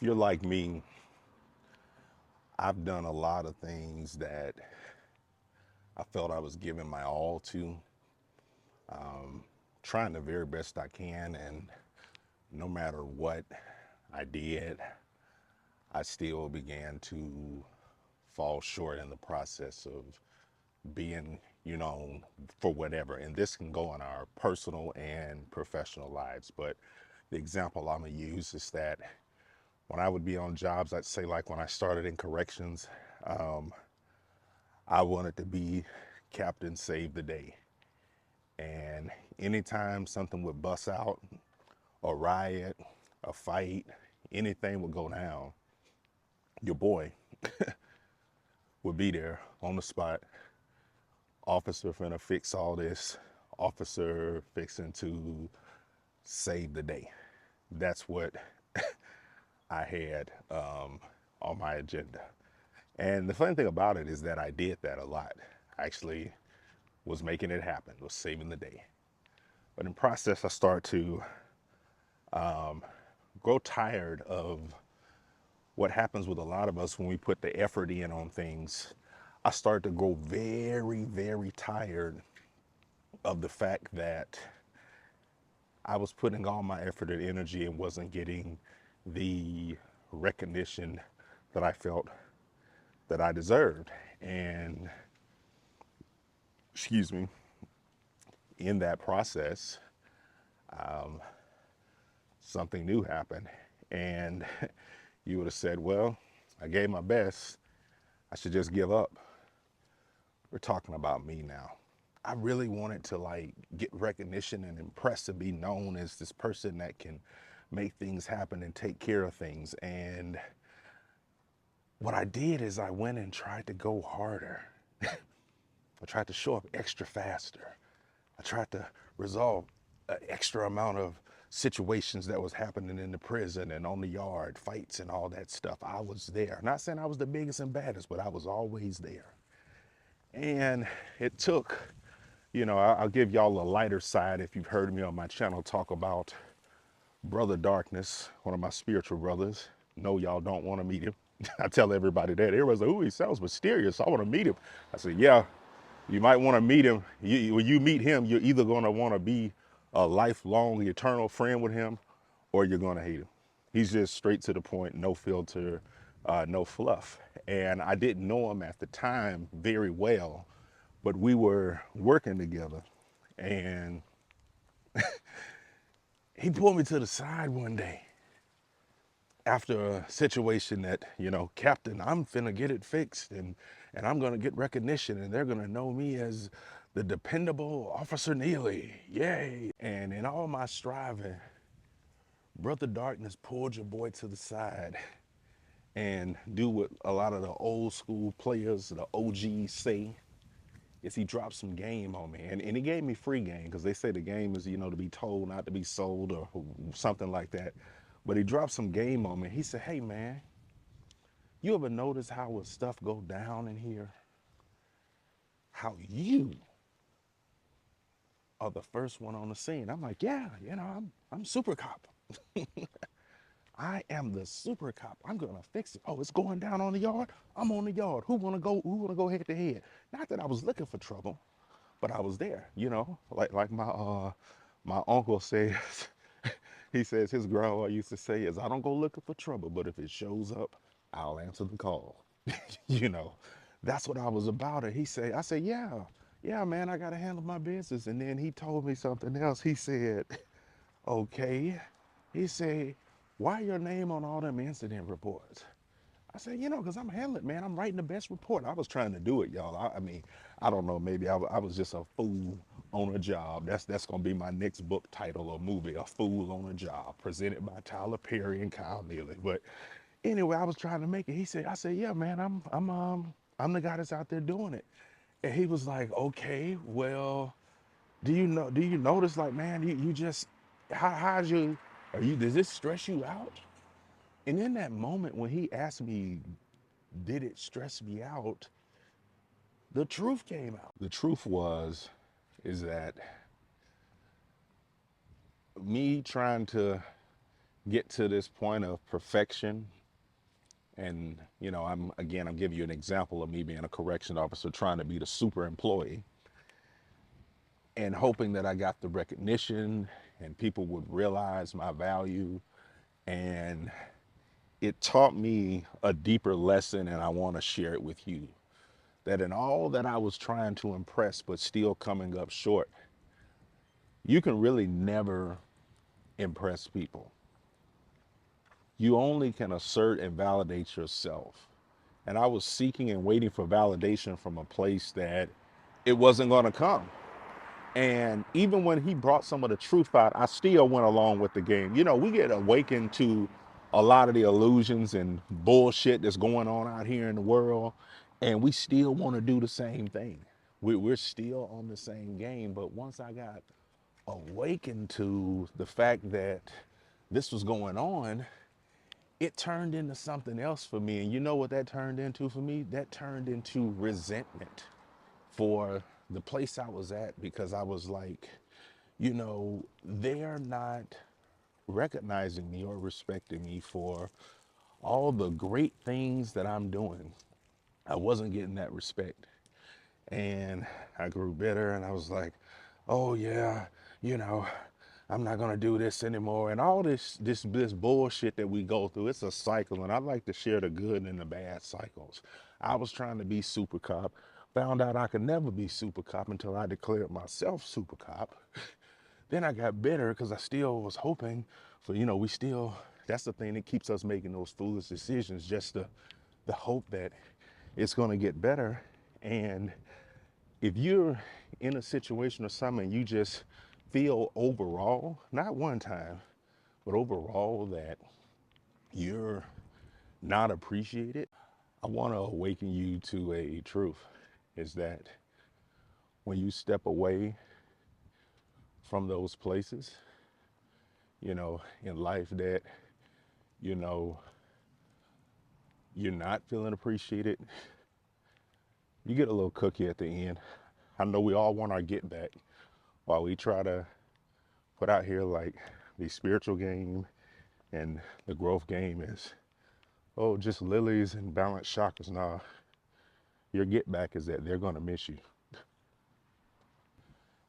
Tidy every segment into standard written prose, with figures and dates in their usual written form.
you're like me, I've done a lot of things that I felt I was giving my all to, trying the very best I can, and no matter what I did, I still began to fall short in the process of being, for whatever. And this can go in our personal and professional lives. But the example I'm gonna use is that when I would be on jobs, I'd say like when I started in corrections, I wanted to be Captain Save the Day. And anytime something would bust out, a riot, a fight, anything would go down, your boy would be there on the spot. Officer finna fix all this. Officer fixing to save the day. That's what I had on my agenda. And the funny thing about it is that I did that a lot. I actually was making it happen, was saving the day. But in process, I start to grow tired of what happens with a lot of us when we put the effort in on things. I start to grow very, very tired of the fact that I was putting all my effort and energy and wasn't getting the recognition that I felt that I deserved. And, excuse me, in that process, something new happened. And you would have said, well, I gave my best. I should just give up. We're talking about me now. I really wanted to like get recognition and impress and be known as this person that can make things happen and take care of things. And what I did is I went and tried to go harder. I tried to show up extra faster. I tried to resolve an extra amount of situations that was happening in the prison and on the yard, fights and all that stuff. I was there. Not saying I was the biggest and baddest, but I was always there. And it took, I'll give y'all a lighter side if you've heard me on my channel talk about Brother Darkness, one of my spiritual brothers. No, y'all don't want to meet him. I tell everybody that. Everybody's like, ooh, he sounds mysterious. I want to meet him. I said, yeah, you might want to meet him. When you meet him, you're either going to want to be a lifelong, eternal friend with him, or you're going to hate him. He's just straight to the point, no filter, no fluff. And I didn't know him at the time very well, but we were working together. And he pulled me to the side one day after a situation that, Captain, I'm finna get it fixed and I'm gonna get recognition and they're gonna know me as the dependable Officer Neely. Yay. And in all my striving, Brother Darkness pulled your boy to the side and do what a lot of the old school players, the OGs say, is he dropped some game on me. And he gave me free game because they say the game is, to be told, not to be sold or something like that. But he dropped some game on me. He said, hey, man, you ever notice how when stuff go down in here, how you are the first one on the scene? I'm like, yeah, I'm super cop. I am the super cop. I'm gonna fix it. Oh, it's going down on the yard. I'm on the yard. Who wanna go? Who wanna go head to head? Not that I was looking for trouble, but I was there. Like my uncle says. He says his grandma used to say is I don't go looking for trouble, but if it shows up, I'll answer the call. you know, that's what I was about. And I said, yeah, man, I gotta handle my business. And then he told me something else. He said, okay. He said, why your name on all them incident reports? I said, because I'm handling, man. I'm writing the best report. I was trying to do it, y'all. I mean, I don't know. Maybe I was just a fool on a job. That's gonna be my next book title or movie, A Fool on a Job, presented by Tyler Perry and Kyle Neely. But anyway, I was trying to make it. I said, yeah, man, I'm the guy that's out there doing it. And he was like, okay, well, do you notice, like, man, you just, how's you, does this stress you out? And in that moment when he asked me, did it stress me out? The truth came out. The truth is that me trying to get to this point of perfection. And, I'm giving you an example of me being a correction officer trying to be the super employee and hoping that I got the recognition and people would realize my value. And it taught me a deeper lesson, and I want to share it with you. That in all that I was trying to impress, but still coming up short, you can really never impress people. You only can assert and validate yourself. And I was seeking and waiting for validation from a place that it wasn't going to come. And even when he brought some of the truth out, I still went along with the game. We get awakened to a lot of the illusions and bullshit that's going on out here in the world, and we still want to do the same thing. We're still on the same game. But once I got awakened to the fact that this was going on, it turned into something else for me. And you know what that turned into for me? That turned into resentment for the place I was at, because I was like, they're not recognizing me or respecting me for all the great things that I'm doing. I wasn't getting that respect. And I grew bitter, and I was like, oh yeah, you know, I'm not gonna do this anymore. And all this bullshit that we go through, it's a cycle. And I like to share the good and the bad cycles. I was trying to be super cop, found out I could never be super cop until I declared myself super cop. Then I got bitter because I still was hoping for, that's the thing that keeps us making those foolish decisions, just the hope that it's gonna get better. And if you're in a situation or something and you just feel overall, not one time, but overall, that you're not appreciated, I want to awaken you to a truth, is that when you step away from those places, in life, that, you know, you're not feeling appreciated, you get a little cookie at the end. I know we all want our get back while we try to put out here like the spiritual game and the growth game is, oh, just lilies and balanced chakras. Nah, your get back is that they're going to miss you.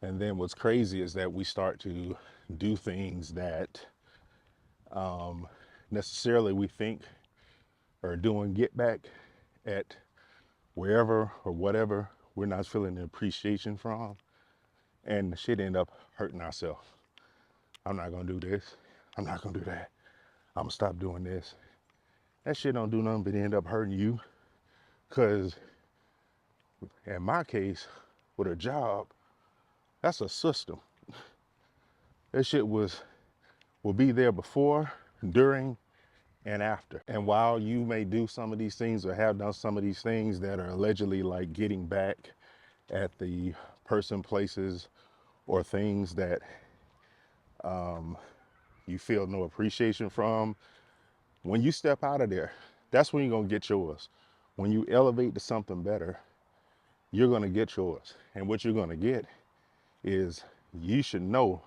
And then what's crazy is that we start to do things that necessarily we think are doing get back at wherever or whatever we're not feeling the appreciation from. And the shit end up hurting ourselves. I'm not going to do this. I'm not going to do that. I'm going to stop doing this. That shit don't do nothing but end up hurting you. Because in my case, with a job, that's a system. That shit will be there before, during, and after. And while you may do some of these things or have done some of these things that are allegedly like getting back at the person, places, or things that you feel no appreciation from, when you step out of there, that's when you're gonna get yours. When you elevate to something better, you're gonna get yours. And what you're gonna get is, you should know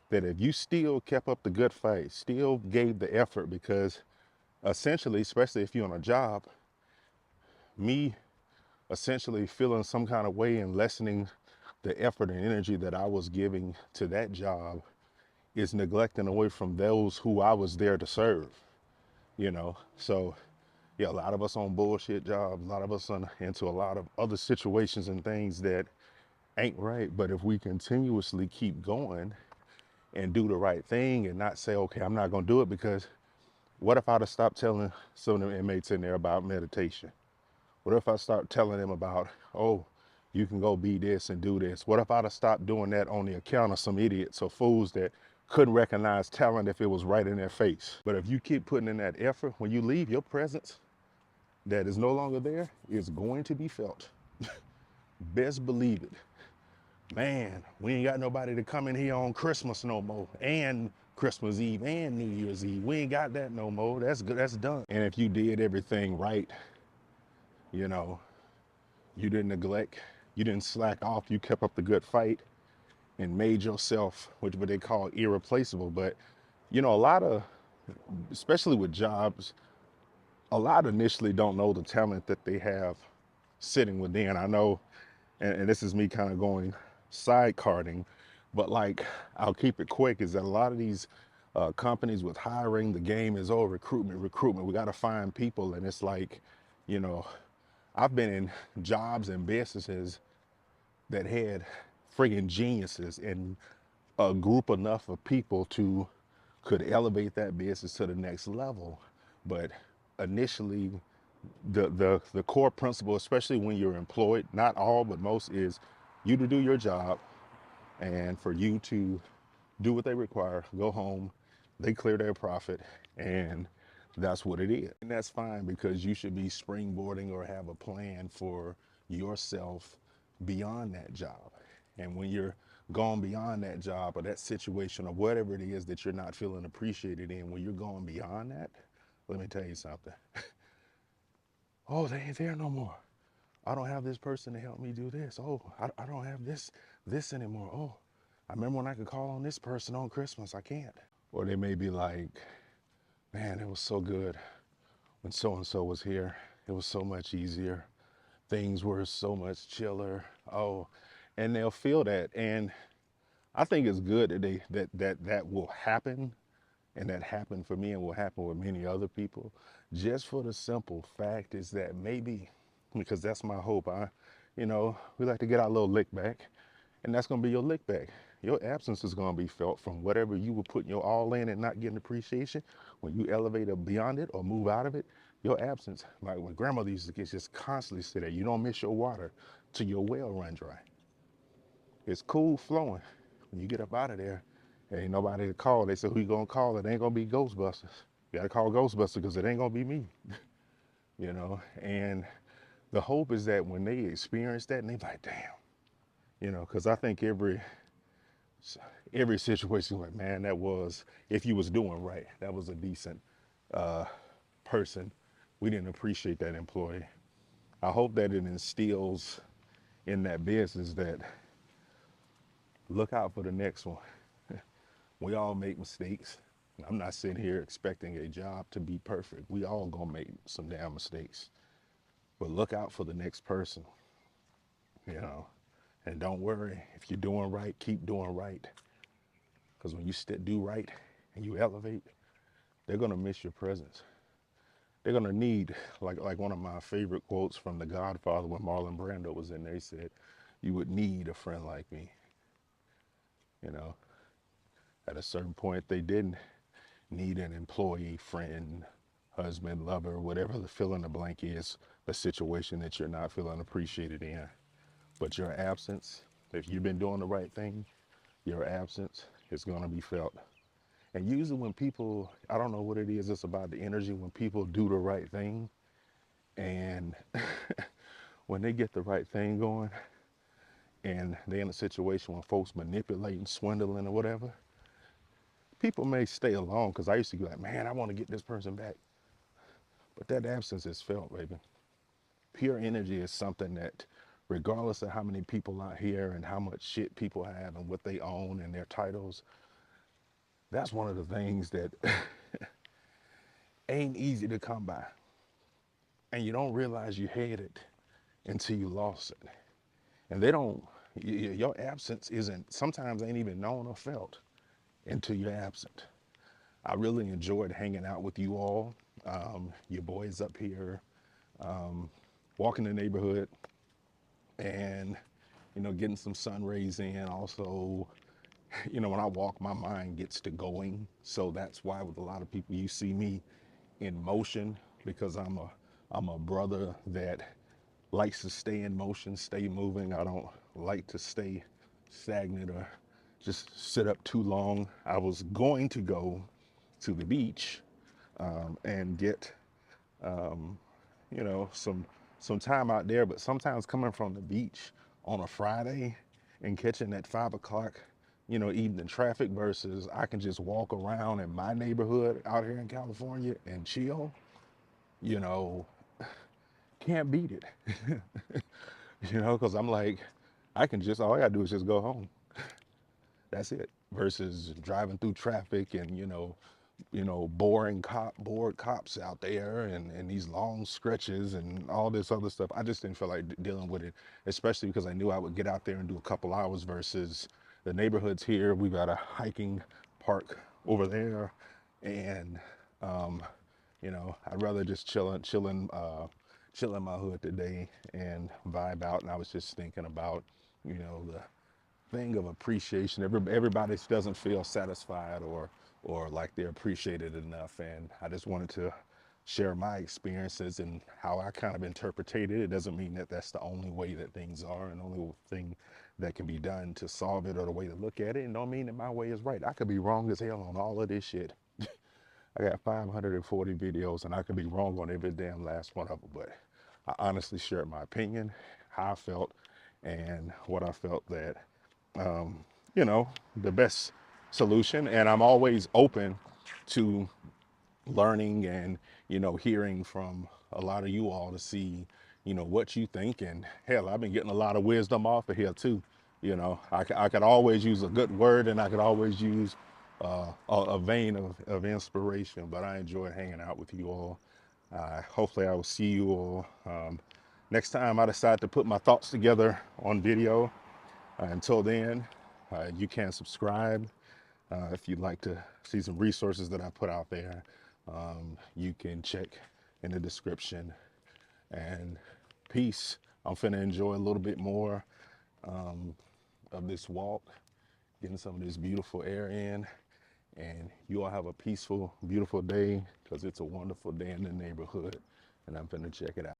that if you still kept up the good fight, still gave the effort, because essentially, especially if you're on a job, me essentially feeling some kind of way and lessening the effort and energy that I was giving to that job is neglecting away from those who I was there to serve, So yeah, a lot of us on bullshit jobs, a lot of us into a lot of other situations and things that ain't right. But if we continuously keep going and do the right thing and not say, okay, I'm not gonna do it, because what if I'd have stopped telling some of the inmates in there about meditation? What if I start telling them about, oh, you can go be this and do this? What if I'd have stopped doing that on the account of some idiots or fools that couldn't recognize talent if it was right in their face? But if you keep putting in that effort, when you leave, your presence that is no longer there is going to be felt. Best believe it. Man, we ain't got nobody to come in here on Christmas no more, and Christmas Eve and New Year's Eve. We ain't got that no more. That's good. That's done. And if you did everything right, you know, you didn't neglect, you didn't slack off, you kept up the good fight and made yourself, what they call irreplaceable. But, a lot of especially with jobs, a lot initially don't know the talent that they have sitting within. I know, and this is me kind of going side carding, but like I'll keep it quick, is that a lot of these companies with hiring, the game is, oh, recruitment, recruitment. We got to find people. And it's like, you know, I've been in jobs and businesses that had friggin' geniuses and a group enough of people to could elevate that business to the next level. But initially, the core principle, especially when you're employed, not all but most, is you to do your job and for you to do what they require, go home, they clear their profit, and that's what it is. And that's fine, because you should be springboarding or have a plan for yourself beyond that job. And when you're gone beyond that job or that situation or whatever it is that you're not feeling appreciated in, when you're going beyond that, let me tell you something. Oh, they ain't there no more. I don't have this person to help me do this. Oh, I don't have this anymore. Oh, I remember when I could call on this person on Christmas. I can't. Or they may be like, man, it was so good when so and so was here. It was so much easier. Things were so much chiller. Oh, and they'll feel that. And I think it's good that that will happen, and that happened for me and will happen with many other people. Just for the simple fact is that maybe, because that's my hope, we like to get our little lick back, and that's gonna be your lick back. Your absence is gonna be felt from whatever you were putting your all in and not getting appreciation. When you elevate up beyond it or move out of it, your absence, like when grandmother used to get just constantly say that, you don't miss your water till your well run dry. It's cool flowing. When you get up out of there, ain't nobody to call. They say, who you gonna call? It ain't gonna be Ghostbusters. You gotta call Ghostbusters, because it ain't gonna be me, And the hope is that when they experience that, and they like, damn, because I think every situation, like, man, that was, if you was doing right, that was a decent uh, person. We didn't appreciate that employee. I hope that it instills in that business that look out for the next one. We all make mistakes. I'm not sitting here expecting a job to be perfect. We all gonna make some damn mistakes. But look out for the next person, you know. And don't worry, if you're doing right, keep doing right. Because when you do right and you elevate, they're gonna miss your presence. They're gonna need, like one of my favorite quotes from The Godfather when Marlon Brando was in there, he said, you would need a friend like me, you know. At a certain point, they didn't need an employee, friend, husband, lover, whatever the fill in the blank is, the situation that you're not feeling appreciated in. But your absence, if you've been doing the right thing, your absence is going to be felt. And usually when people, I don't know what it is, it's about the energy when people do the right thing, and when they get the right thing going and they're in a situation when folks manipulating, swindling or whatever, people may stay along, because I used to be like, man, I want to get this person back. But that absence is felt, baby. Pure energy is something that, regardless of how many people out here and how much shit people have and what they own and their titles, that's one of the things that ain't easy to come by. And you don't realize you had it until you lost it. And they don't, your absence isn't, sometimes ain't even known or felt until you're absent. I really enjoyed hanging out with you all, your boys up here, walking the neighborhood, and getting some sun rays in. Also, when I walk, my mind gets to going. So that's why with a lot of people, you see me in motion, because I'm a brother that likes to stay in motion, stay moving. I don't like to stay stagnant or just sit up too long. I was going to go to the beach and get some time out there, but sometimes coming from the beach on a Friday and catching that 5 o'clock, evening traffic, versus I can just walk around in my neighborhood out here in California and chill, you know, can't beat it, because I'm like, all I gotta do is just go home. That's it. Versus driving through traffic and, bored cops out there and these long stretches and all this other stuff. I just didn't feel like dealing with it, especially because I knew I would get out there and do a couple hours versus the neighborhoods here. We've got a hiking park over there, and I'd rather just chill in my hood today and vibe out. And I was just thinking about, the thing of appreciation. Everybody doesn't feel satisfied or like they're appreciated enough, and I just wanted to share my experiences and how I kind of interpreted it. It doesn't mean that that's the only way that things are and the only thing that can be done to solve it or the way to look at it. And don't mean that my way is right. I could be wrong as hell on all of this shit. I got 540 videos and I could be wrong on every damn last one of them, but I honestly shared my opinion, how I felt, and what I felt that the best solution. And I'm always open to learning and, hearing from a lot of you all to see, what you think. And hell, I've been getting a lot of wisdom off of here too. I could always use a good word and I could always use a vein of inspiration, but I enjoy hanging out with you all. Hopefully I will see you all next time I decide to put my thoughts together on video. Until then, you can subscribe if you'd like to see some resources that I put out there. You can check in the description. And peace. I'm finna enjoy a little bit more of this walk, getting some of this beautiful air in. And you all have a peaceful, beautiful day, because it's a wonderful day in the neighborhood. And I'm finna check it out.